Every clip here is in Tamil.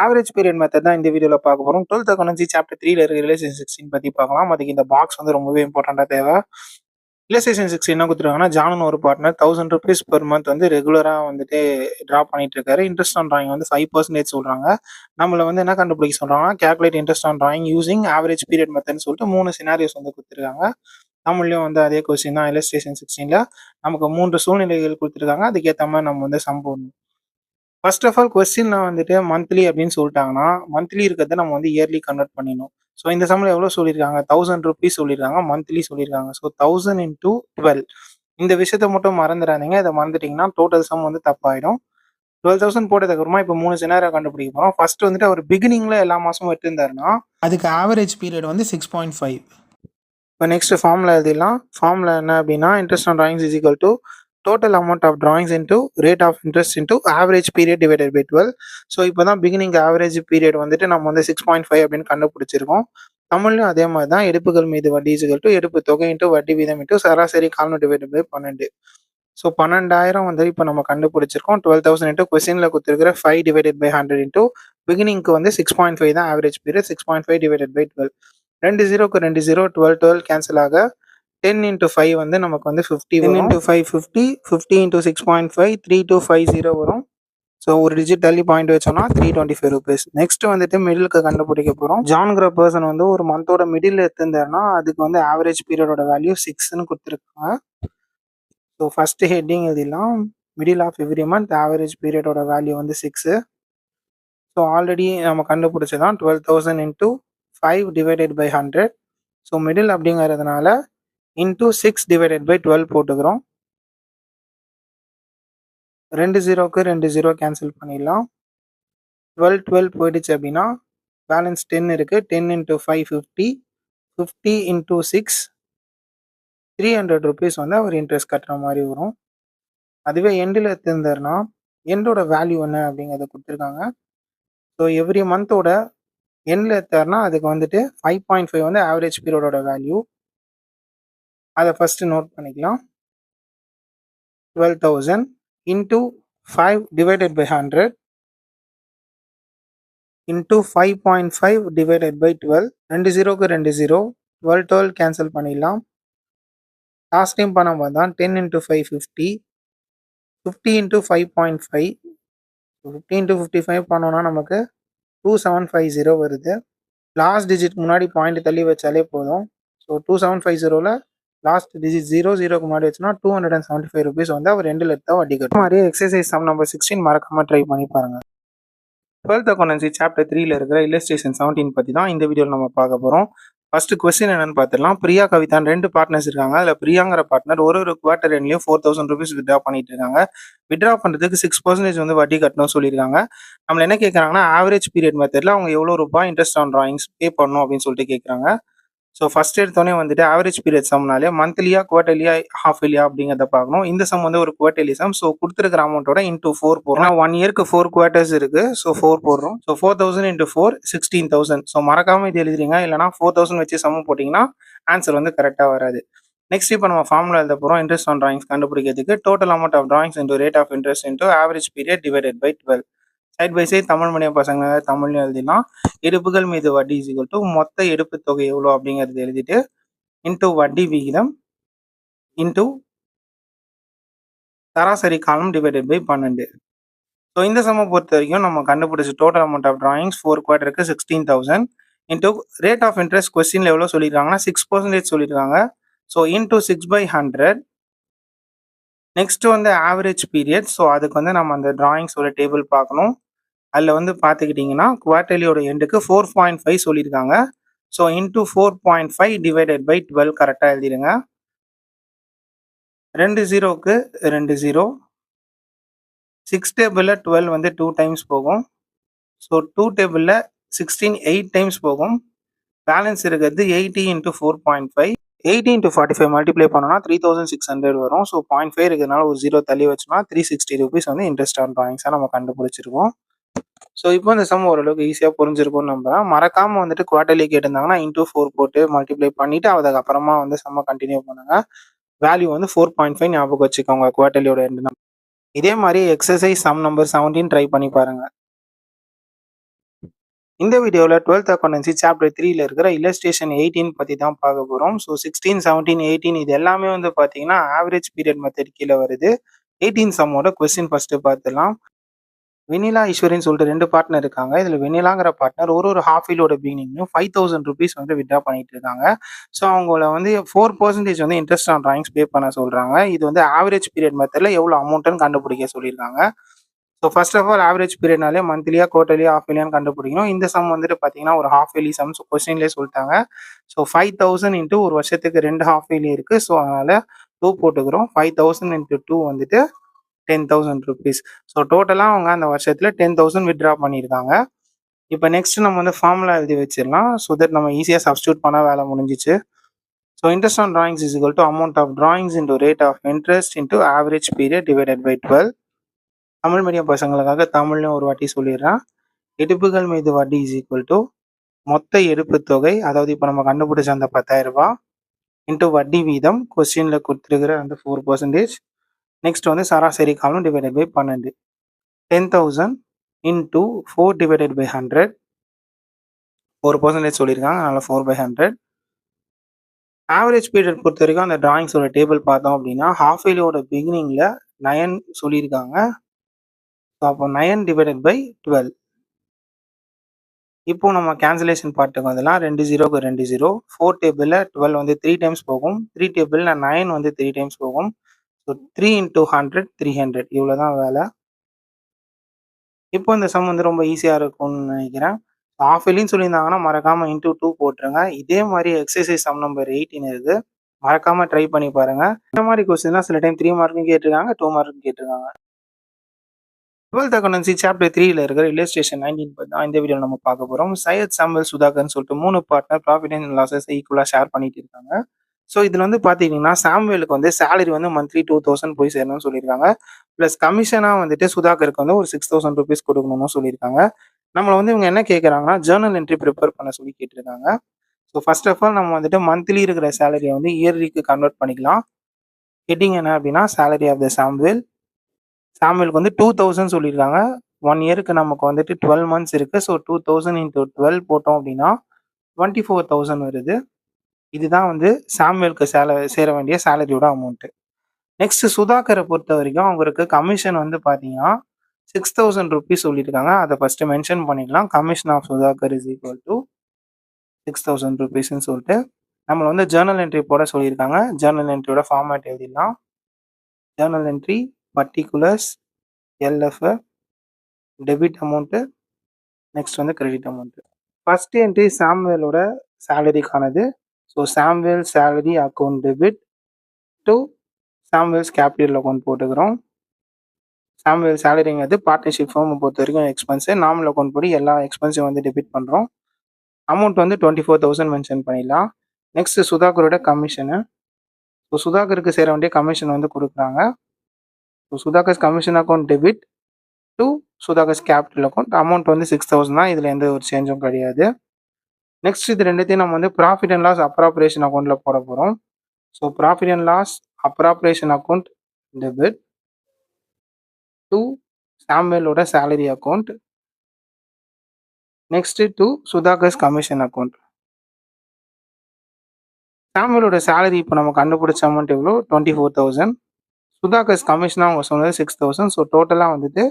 ஆவரேஜ் பீரியட் மெத்தட் தான் இந்த வீடியோல பார்க்க போறோம். 12th அக்கவுண்டன்சி சாப்டர் 3ல இருக்க ரிலேஷன் 16 பத்தி பார்க்கலாம். அதுக்கு இந்த பாக்ஸ் வந்து ரொம்பவே இம்பார்ட்டன்ட்டா தேவை. ரிலேஷன் 16 என்ன குடுத்துருக்காங்கன்னா, ஜான்னு ஒரு பார்ட்னர் ₹1000 பெர் மந்த் வந்து ரெகுலரா வந்துட்டு டிரா பண்ணிட்டு இருக்காரு. இன்ட்ரெஸ்ட் ஆன் டிராயிங் வந்து 5% சொல்றாங்க. நம்மள வந்து என்ன கண்டுபிடிக்க சொல்றாங்கன்னா, calculate interest on drawing using average period மெத்தட்ன்னு சொல்லிட்டு 3 சினாரியோஸ் வந்து குடுத்துருக்காங்க. தமிழ்லயும் வந்து அதே கொஸ்டின் தான். இல்லஸ்ட்ரேஷன் 16ல நமக்கு 3 சூழ்நிலைகள் குடுத்துருக்காங்க. அதுக்கேத்த மாரி நம்ம வந்து சம் போடணும். ஃபர்ஸ்ட் ஆஃப் ஆல் கொஸ்டின்ல வந்துட்டு மந்த்லி அப்படின்னு சொல்லிட்டாங்கன்னா, மந்த்லி இருக்கிறத நம்ம வந்து இயர்லி கன்வெர்ட் பண்ணிடணும். ஸோ இந்த சம்ல எவ்வளோ சொல்லியிருக்காங்க? ₹1000 சொல்லியிருக்காங்க. மந்த்லி சொல்லியிருக்காங்க. So 1000 into 12. இந்த விஷயத்த மட்டும் மறந்துடாதீங்க. இத மறந்துட்டீங்கன்னா டோட்டல் சம் வந்து தப்பாயிடும். 12,000 போட்டதுக்கு அப்புறமா இப்போ 3 சினாரியோ கண்டுபிடிக்க போறோம். ஃபர்ஸ்ட் வந்துட்டு அவர் பிகினிங்ல எல்லா மாசமும் எடுத்திருந்தாருன்னா, அதுக்கு ஆவரேஜ் பீரியட் வந்து 6.5. இப்போ நெக்ஸ்ட் ஃபார்முலா எழுதிடலாம். ஃபார்முலா என்ன அப்படின்னா, interest on drawings is equal to total amount of drawings into rate of interest into average period divided by 12. So இப்போ தான் பிகினிங் ஆவரேஜ் பீரியட் வந்துட்டு நம்ம வந்து 6.5 அப்படின்னு கண்டுபிடிச்சிருக்கோம். தமிழ்லையும் அதே மாதிரி தான். எடுப்புகள் மீது வட்டி இஸ் ஈக்குவல் டு எடுப்பு தொகை இன்டூ வட்டி வீதம் இன்டூ சராசரி காலம் டிவைடட் பை 12. ஸோ 12,000 வந்து இப்போ நம்ம கண்டுபிடிச்சிருக்கோம். 12,000 இன்டூ கொஸ்டினில் கொடுத்துருக்கிற 5 டிவைடட் பை 100 இன்டூ பிகினிங்க்கு வந்து 6.5 தான் ஆவரேஜ் பீரியட். 6.5 divided by 12. 2 0க்கு 2 0 12 12 கேன்சல் ஆக 10 இன்டூ 5 வந்து நமக்கு வந்து 50 வரும். 10 இன்டூ 5 50, 50 இன்டூ 6.5 3250 வரும். ஸோ ஒரு டிஜிட் தள்ளி பாயிண்ட் வச்சோம்னா ₹325. நெக்ஸ்ட் வந்துட்டு மிடிலுக்கு கண்டுபிடிக்க போகிறோம். ஜான்கிற பர்சன் வந்து ஒரு மந்தோட மிடில் எடுத்திருந்தாருன்னா அதுக்கு வந்து ஆவரேஜ் பீரியடோட வேல்யூ 6ன்னு கொடுத்துருக்காங்க. ஸோ ஃபர்ஸ்ட் ஹெட்டிங் எழுதிடலாம். Middle of every month average பீரியடோட வேல்யூ வந்து 6. ஸோ ஆல்ரெடி நம்ம கண்டுபிடிச்சதான் 12,000 into 5 divided by 100. So middle அப்படிங்கிறதுனால இன்டூ 6 டிவைடட் பை 12 போட்டுக்கிறோம். 2 0க்கு 2 0 கேன்சல் பண்ணிடலாம். 12 12 போயிடுச்சு அப்படின்னா பேலன்ஸ் 10 இருக்கு. 10 இன்டூ 5 50, 50 இன்டூ 6 ₹300 வந்து அவர் இன்ட்ரெஸ்ட் கட்டுற மாதிரி வரும். அதுவே எண்டில் எடுத்திருந்தாருன்னா எண்டோட வேல்யூ என்ன அப்படிங்கிறத கொடுத்துருக்காங்க. ஸோ எவ்ரி மந்தோட எண்டில் எடுத்தாருன்னா அதுக்கு வந்துட்டு 5.5 வந்து ஆவரேஜ் பீரியடோட வேல்யூ. அதை ஃபர்ஸ்ட் நோட் பண்ணிக்கலாம். 12,000 into 5 divided by 100 into 5.5 divided by 12. 2 0க்கு 2 0 12 12 கேன்சல் பண்ணிடலாம். லாஸ்ட் டைம் பண்ணும்போது தான் 10 into 5 50, 50 into 5.5, 50 into 55 பண்ணோம்னா நமக்கு 2750 வருது. லாஸ்ட் டிஜிட் முன்னாடி பாயிண்ட் தள்ளி வச்சாலே போதும். ஸோ 2750ல லாஸ்ட் டிஜிட் 00க்கு முன்னாடி வச்சுன்னா ₹275 வந்து அவர் ரெண்டில் எடுத்தா வட்டி கட்டும். மாதிரி எக்ஸசைஸ் சம் நம்பர் 16 மறக்காம ட்ரை பண்ணி பாருங்க. 12th அக்கவுண்டன்சி சாப்டர் 3ல இருக்கிற இல்லஸ்ட்ரேஷன் 17 பத்தி தான் இந்த வீடியோவில் நம்ம பார்க்க போறோம். ஃபர்ஸ்ட் கொஸ்டின் என்னன்னு பார்த்துடலாம். பிரியா கவிதான் 2 பார்ட்னர்ஸ் இருக்காங்க. அதில் பிரியாங்கிற பார்ட்னர் ஒரு குவார்டர் எண்ட்லையும் ₹4,000 வித்ட்ரா பண்ணிட்டு இருக்காங்க. வித்ட்ரா பண்ணுறதுக்கு 6% வந்து வட்டி கட்டணும் சொல்லியிருக்காங்க. நம்மள என்ன கேட்குறாங்கன்னா, ஆவரேஜ் பீரியட் மெத்தடில் அவங்க எவ்வளோ ரூபாய் இன்ட்ரெஸ்ட் ஆன் டிராயிங்ஸ் பே பண்ணணும் அப்படின்னு சொல்லிட்டு கேட்குறாங்க. ஸோ ஃபர்ஸ்ட் எடுத்தோடனே வந்துட்டு ஆவரேஜ் பீரியட் சம்னாலே மந்த்லியா குவார்டர்லியா ஹாஃப் இயர்லியா அப்படிங்கிறத பார்க்கணும். இந்த சம் வந்து ஒரு குவார்டர்லி சம். ஸோ கொடுத்துருக்கிற அமௌண்ட்டோட இன்டூ 4 போடுறோம். 1 இயருக்கு 4 குவார்ட்டர்ஸ் இருக்கு. ஸோ 4 போடுறோம். So 4,000 into 4 16,000. ஸோ மறக்காம இது எழுதுறீங்க. இல்லைனா 4,000 வச்சு சம் போட்டிங்கன்னா ஆன்சர் வந்து கரெக்டாக வராது. நெக்ஸ்ட் இப்போ நம்ம ஃபார்முலா எழுத போகிறோம். இன்ட்ரெஸ்ட் ஆன் டிராயிங்ஸ் கண்டுபிடிக்கிறதுக்கு total amount of drawings into rate of interest into average period divided by 12. Side by side Tamil medium பசங்க தமிழ்லையும் எழுதிடலாம். எடுப்புகள் மீது வட்டி இஸ் ஈக்குவல் டு மொத்த எடுப்பு தொகை எவ்வளோ அப்படிங்கிறது எழுதிட்டு இன்டூ வட்டி விகிதம் இன்டூ சராசரி காலம் டிவைடட் பை 12. ஸோ இந்த சம்மை பொறுத்த வரைக்கும் நம்ம கண்டுபிடிச்ச டோட்டல் அமௌண்ட் ஆஃப் டிராயிங்ஸ் 4 குவார்ட்டருக்கு 16,000 இன்டூ ரேட் ஆஃப் இன்ட்ரெஸ்ட் கொஸ்டின்ல எவ்வளோ சொல்லியிருக்காங்கன்னா 6% சொல்லியிருக்காங்க. So into 6/100. நெக்ஸ்ட் வந்து ஆவரேஜ் பீரியட். ஸோ அதுக்கு வந்து நம்ம அந்த டிராயிங்ஸோட டேபிள் பார்க்கணும். அதில் வந்து பார்த்துக்கிட்டிங்கன்னா குவார்டர்லியோட எண்டுக்கு 4.5 சொல்லியிருக்காங்க. ஸோ இன்டூ 4.5 டிவைடட் பை 12 கரெக்டாக எழுதிடுங்க. 2 0க்கு 2 0. 6 டேபிளில் 12 வந்து 2 டைம்ஸ் போகும். ஸோ 2 டேபிளில் 16 8 டைம்ஸ் போகும். பேலன்ஸ் இருக்கிறது 80 இன்டூ 4.5. 80 இன்டூ 45 மல்டிப்ளை பண்ணோம்னா 3,600 வரும். ஸோ 0.5 இருக்கிறதுனால ஒரு 0 தள்ளி வச்சோம்னா ₹360 வந்து இன்ட்ரெஸ்ட் ஆன் டிராயிங்ஸாக நம்ம கண்டுபிடிச்சிருக்கோம். ஸோ இப்போ இந்த சம் ஓரளவுக்கு ஈஸியாக புரிஞ்சிருக்கும்னு நம்புறேன். மறக்காமல் வந்துட்டு குவார்டர்லி கேட்டிருந்தாங்கன்னா இன்டூ 4 போட்டு மல்டிப்ளை பண்ணிவிட்டு அதுக்கப்புறமா வந்து சம்மை கண்டினியூ பண்ணுங்க. வேல்யூ வந்து 4.5 ஞாபகம் வச்சுக்கோங்க குவார்டர்லியோட எண்டு. இதே மாதிரி எக்ஸசைஸ் சம் நம்பர் 17 ட்ரை பண்ணி பாருங்க. இந்த வீடியோவில் 12th அக்கௌண்டன்சி சாப்டர் 3ல இருக்கிற இல்லஸ்ட்ரேஷன் 18 பற்றி தான் பார்க்க போகிறோம். ஸோ 16, 17, 18 இது எல்லாமே வந்து பார்த்தீங்கன்னா ஆவரேஜ் பீரியட் மெத்தட் கீழே வருது. 18 சம்மோட கொஸ்டின் ஃபர்ஸ்ட் பார்த்துலாம். வெனிலா ஈஸ்வரின்னு சொல்லிட்டு 2 பார்ட்னர் இருக்காங்க. இதில் வெனிலாங்கிற பார்ட்னர் ஒரு ஹாஃப் இயரோட பிகினிங்லையும் 5000 ருபீஸ் வந்து வித்ட்ரா பண்ணிட்டு இருக்காங்க. ஸோ அவங்கள வந்து 4% வந்து இன்ட்ரெஸ்ட் ஆன் ட்ராயிங்ஸ் பே பண்ண சொல்கிறாங்க. இது வந்து ஆவரேஜ் பீரியட் மெத்தடில் எவ்வளோ அமௌண்ட்டுன்னு கண்டுபிடிக்க சொல்லியிருக்காங்க. So first of all average பீரியட்னாலே மந்த்லியா குவார்டர்லியா ஹாஃப் இயர்லியான்னு கண்டுபிடிக்கணும். இந்த சம் வந்துட்டு பார்த்தீங்கன்னா ஒரு ஹாஃப் இயர்லி சம்ஸ் கொஸ்டின்லேயே சொல்லிட்டாங்க. ஸோ 5000 இன்ட்டு ஒரு வருஷத்துக்கு 2 ஹாஃப் இயர்லி இருக்கு. ஸோ அதனால 2 போட்டுக்கிறோம். 5000 இன்ட்டு 2 வந்துட்டு 10,000 ருபீஸ். ஸோ டோட்டலாக அவங்க அந்த வருஷத்துல 10,000 வித்ட்ரா பண்ணியிருக்காங்க. இப்போ நெக்ஸ்ட் நம்ம வந்து ஃபார்முலா எழுதி வச்சிடலாம். ஸோ தட் நம்ம ஈஸியாக சப்ஸ்டியூட் பண்ண வேலை முடிஞ்சிச்சு. So interest on drawings is equal to amount of drawings into rate of interest into average period divided by 12. Tamil medium பசங்களுக்காக தமிழ்லையும் ஒரு வாட்டி சொல்லிடுறேன். எடுப்புகள் மீது வட்டி இஸ் ஈக்குவல் டு மொத்த எடுப்பு தொகை, அதாவது இப்போ நம்ம கண்டுபிடிச்ச அந்த 10,000 ரூபாய் இன்ட்டு வட்டி வீதம் கொஸ்டின்ல கொடுத்துருக்கிற அந்த 4%. நெக்ஸ்ட் வந்து சராசரி காலம் divided by 12. 10,000 into 4 divided by 100. 4% சொல்லியிருக்காங்க, அதனால 4/100. ஆவரேஜ் பீரியட் பொறுத்த வரைக்கும் அந்த டிராயிங்ஸோட டேபிள் பார்த்தோம் அப்படின்னா ஹாஃப் இயர்லியோட பிகினிங்ல 9 சொல்லியிருக்காங்க. ஸோ அப்போ 9 டிவைடட் பை 12. இப்போ நம்ம கேன்சலேஷன் பார்ட்டுக்கு வந்துடலாம். 2 0க்கு 2 0. 4 டேபிளில் 12 வந்து 3 டைம்ஸ் போகும். 3 டேபிளில் 9 வந்து 3 டைம்ஸ் போகும். So 3 into 100 300. இவ்வளோ தான் வேலை. இப்போ இந்த சம் வந்து ரொம்ப ஈஸியாக இருக்கும்னு நினைக்கிறேன். ஹாஃப் இயர்லின்னு சொல்லியிருந்தாங்கன்னா மறக்காம இன்ட்டு 2 போட்டுருங்க. இதே மாதிரி எக்ஸசைஸ் சம் நம்பர் 18 இருக்கு, மறக்காம ட்ரை பண்ணி பாருங்க. இந்த மாதிரி கொஸ்டின்லாம் சில டைம் 3 மார்க்கும் கேட்டிருக்காங்க, 2 மார்க்கும் கேட்டிருக்காங்க. 12th அக்கௌண்டன்சி சாப்டர் 3ல இருக்கிற இல்லஸ்ட்ரேஷன் 19 பத்தி தான் இந்த வீடியோவில் நம்ம பார்க்க போகிறோம். சையத் சாமுவேல் சுதாகர்னு சொல்லிட்டு 3 பார்ட்னர் ப்ராஃபிட் அண்ட் லாஸஸ் ஈக்குவலாக ஷேர் பண்ணிட்டு இருக்காங்க. ஸோ இதில் வந்து பார்த்தீங்கன்னா சாமுவேலுக்கு வந்து சேலரி வந்து மந்த்லி 2,000 போய் சேரணும்னு சொல்லியிருக்காங்க. ப்ளஸ் கமிஷனாக வந்துட்டு சுதாகருக்கு வந்து ஒரு 6,000 ருபீஸ் கொடுக்கணும்னு சொல்லியிருக்காங்க. நம்மளை வந்து இவங்க என்ன கேட்குறாங்கன்னா ஜேர்னல் என்ட்ரி ப்ரிப்பேர் பண்ண சொல்லி கேட்டிருக்காங்க. ஸோ ஃபர்ஸ்ட் ஆஃப் ஆல் நம்ம வந்துட்டு மந்த்லி இருக்கிற சேலரியை வந்து இயர்லிக்கு கன்வெர்ட் பண்ணிக்கலாம். ஹெட்டிங் என்ன அப்படின்னா சேலரி ஆஃப் த சாமுவேல். சாமுவேலுக்கு வந்து 2,000 சொல்லியிருக்காங்க. 1 இயருக்கு நமக்கு வந்துட்டு 12 மந்த்ஸ் இருக்கு. ஸோ 2,000 இன்ட்டு 12 போட்டோம் அப்படின்னா 24,000 வருது. இதுதான் வந்து சாமுவேலுக்கு சேர வேண்டிய சேலரியோட அமௌண்ட்டு. நெக்ஸ்ட் சுதாகரை பொறுத்த வரைக்கும் அவங்களுக்கு கமிஷன் வந்து பார்த்தீங்கன்னா 6,000 ருபீஸ் சொல்லியிருக்காங்க. அதை ஃபர்ஸ்ட் மென்ஷன் பண்ணிக்கலாம். Commission of Sudhakar is equal to 6,000 ருபீஸ்ன்னு சொல்லிட்டு நம்மளை வந்து ஜேர்னல் என்ட்ரி போட சொல்லியிருக்காங்க. ஜேர்னல் என்ட்ரியோட ஃபார்மேட் எழுதிடலாம். Journal entry particulars LF debit amount, next வந்து கிரெடிட் அமௌண்ட்டு. ஃபர்ஸ்ட் என்ட்ரி சாமுவேலோட சேலரிக்கானது. So Samuel salary account debit to Samuel's capital account போட்டுக்கிறோம். சாமுவேல் சேலரிங்கிறது பார்ட்னர்ஷிப் ஃபார்மை பொறுத்த வரைக்கும் எக்ஸ்பென்ஸு. நார்மல் அக்கௌண்ட் படி எல்லா எக்ஸ்பென்ஸையும் வந்து டெபிட் பண்ணுறோம். அமௌண்ட் வந்து 24,000 மென்ஷன் பண்ணிடலாம். நெக்ஸ்ட் சுதாகரோட கமிஷனு. ஸோ சுதாகருக்கு சேர வேண்டிய கமிஷன் வந்து கொடுக்குறாங்க. So Sudhakar's commission account debit to Sudhakar's capital account. Amount வந்து 6,000 தான். இதில் எந்த ஒரு சேஞ்சும் கிடையாது. நெக்ஸ்ட் இது ரெண்டுத்தையும் நம்ம வந்து ப்ராஃபிட் அண்ட் லாஸ் அப்ராப்ரேஷன் அக்கௌண்ட்டில் போட போகிறோம். So profit and loss appropriation account debit to சாமுவேலோட salary account. Next to Sudhakar's commission account. சாமுவேலோட சேலரி இப்போ நம்ம கண்டுபிடிச்ச அமௌண்ட் எவ்வளோ 24,000. சுதாகர்ஸ் கமிஷனாக அவங்க சொன்னது 6,000. ஸோ டோட்டலாக வந்துட்டு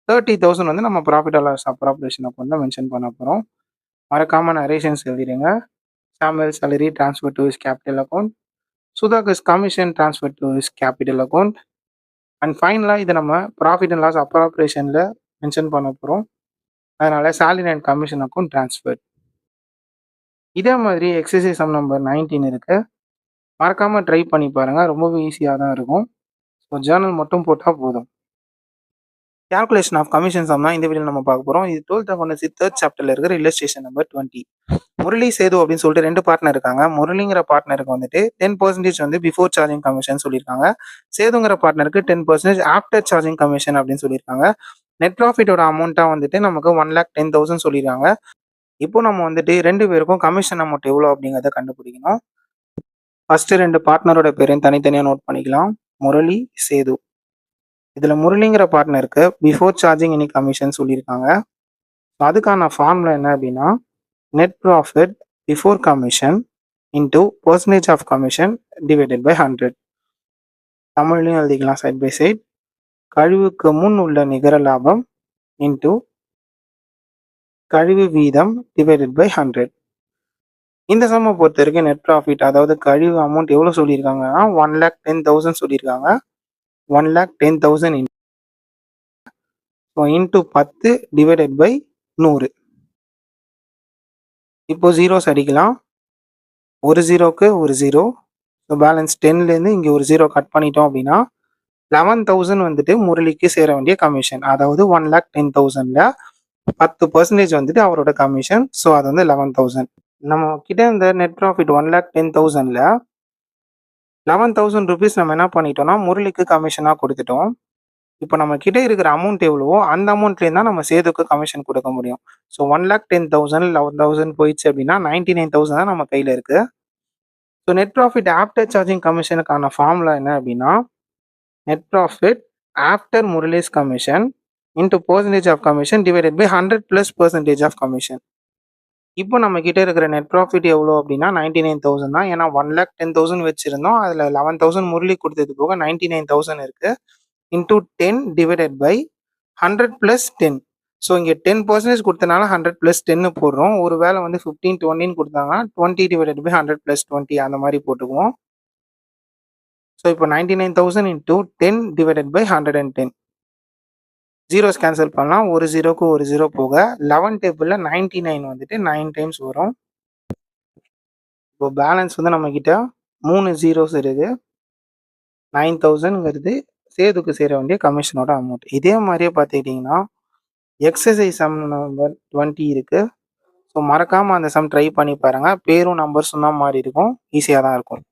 30,000 வந்து நம்ம ப்ராஃபிட் அண்ட் லாஸ் அப்ராப்ரேஷன் அக்கௌண்ட்டில் மென்ஷன் பண்ண போகிறோம். மறக்காம நரேஷன்ஸ் எழுதிடுங்க. Samuel salary transfer to his capital account, Sudhakar's commission transfer to his capital account. And ஃபைனலாக இதை நம்ம ப்ராஃபிட் அண்ட் லாஸ் அப்ராப்ரேஷனில் மென்ஷன் பண்ண போகிறோம். அதனால salary and commission account transfer. இதே மாதிரி எக்ஸசைஸ் சம் நம்பர் 19 இருக்கு, மறக்காம ட்ரை பண்ணி பாருங்க. ரொம்பவே ஈஸியாக தான் இருக்கும். ஸோ ஜேர்னல் மட்டும் போட்டால் போதும். கால்குலேஷன் ஆஃப் கமிஷன் சம் தான் இந்த வீடியோ நம்ம பார்க்க போகிறோம். இது 12th அக்கௌண்டன்சி 3rd சாப்டர்ல இருக்கிற இல்லஸ்ட்ரேஷன் நம்பர் 20. முரளி சேது அப்படின்னு சொல்லிட்டு 2 பார்ட்னர் இருக்காங்க. முரளிங்கிற பார்ட்னருக்கு வந்துட்டு 10% வந்து பிஃபோர் சார்ஜிங் கமிஷன் சொல்லியிருக்காங்க. சேதுங்கிற பார்ட்னருக்கு 10% ஆஃப்டர் சார்ஜிங் கமிஷன் அப்படின்னு சொல்லியிருக்காங்க. நெட் ப்ராஃபிட்டோட அமௌண்ட்டாக வந்துட்டு நமக்கு 1,10,000 சொல்லியிருக்காங்க. இப்போ நம்ம வந்துட்டு 2 பேருக்கும் கமிஷன் அமௌண்ட் எவ்வளோ அப்படிங்கிறத கண்டுபிடிக்கணும். ஃபர்ஸ்ட் 2 பார்ட்னரோட பேரையும் தனித்தனியாக நோட் பண்ணிக்கலாம். முரளி சேது. இதில் முரளிங்கிற பார்ட்னருக்கு பிஃபோர் சார்ஜிங் எனி கமிஷன் சொல்லியிருக்காங்க. அதுக்கான ஃபார்முலா என்ன அப்படின்னா net profit before commission into percentage of commission divided by 100. தமிழ்லையும் எழுதிக்கலாம் சைட் பை சைட். கழிவுக்கு முன் உள்ள நிகர லாபம் இன்டூ கழிவு வீதம் டிவைடட் பை 100. இந்த சம்மை பொறுத்த வரைக்கும் நெட் ப்ராஃபிட் அதாவது கழிவு அமௌண்ட் எவ்வளோ சொல்லியிருக்காங்கன்னா 1,10,000 சொல்லியிருக்காங்க. 1,10,000 இன்டூ 10 டிவைடட் பை 100. இப்போ ஜீரோஸ் அடிக்கலாம். ஒரு ஜீரோக்கு ஒரு ஜீரோ. ஸோ பேலன்ஸ் 10லேருந்து இங்கே ஒரு ஜீரோ கட் பண்ணிட்டோம் அப்படின்னா 11,000 வந்துட்டு முரளிக்கு சேர வேண்டிய கமிஷன். அதாவது 1,10,000ல் 10% வந்துட்டு அவரோட கமிஷன். ஸோ அது வந்து 11,000. நம்ம கிட்ட இந்த நெட் ப்ராஃபிட் 1,10,000ல் 11,000 ருபீஸ் நம்ம என்ன பண்ணிட்டோம்னா முரளிக்கு கமிஷனாக கொடுத்துட்டோம். இப்போ நம்ம கிட்ட இருக்கிற அமௌண்ட் எவ்வளவோ அந்த அமௌண்ட்லேருந்து தான் நம்ம சேதுக்கு கமிஷன் கொடுக்க முடியும். ஸோ 1,10,000 11,000 போயிடுச்சு அப்படின்னா 99,000 தான் நம்ம கையில் இருக்கு. So net profit after charging கமிஷனுக்கான ஃபார்முலா என்ன அப்படின்னா net profit after Murali's commission into percentage of commission divided by 100 + percentage of commission. இப்போ நம்ம கிட்ட இருக்கிற நெட் ப்ராஃபிட் எவ்வளோ அப்படின்னா 99,000 தான். ஏன்னா 1,10,000 வச்சிருந்தோம். அதில் 11,000 முரளி கொடுத்தது போக 99,000 இருக்கு. Into 10 divided by 100 + 10. ஸோ இங்கே 10% கொடுத்தனால 100 + 10 போடுறோம். ஒரு வேளை வந்து 15 20 கொடுத்தாங்கன்னா 20 டிவைடட் பை 100 + 20 அந்த மாதிரி போட்டுக்குவோம். ஸோ இப்போ 99,000 into 10 divided by 110. Zeros cancel பண்ணலாம். ஒரு ஜீரோக்கு ஒரு ஜீரோ போக 11 டேபிளில் 99 வந்துட்டு 9 டைம்ஸ் வரும். இப்போ பேலன்ஸ் வந்து நம்ம கிட்ட 3 ஜீரோஸ் இருக்கு. 9,000ங்கிறது சேதுக்கு சேர வேண்டிய கமிஷனோட அமௌண்ட். இதே மாதிரியே பார்த்துக்கிட்டிங்கன்னா எக்ஸசைஸ் சம் நம்பர் 20 இருக்கு. ஸோ மறக்காமல் அந்த சம் ட்ரை பண்ணி பாருங்கள். பேரும் நம்பர்ஸும் தான் மாறி இருக்கும். ஈஸியாக தான் இருக்கும்.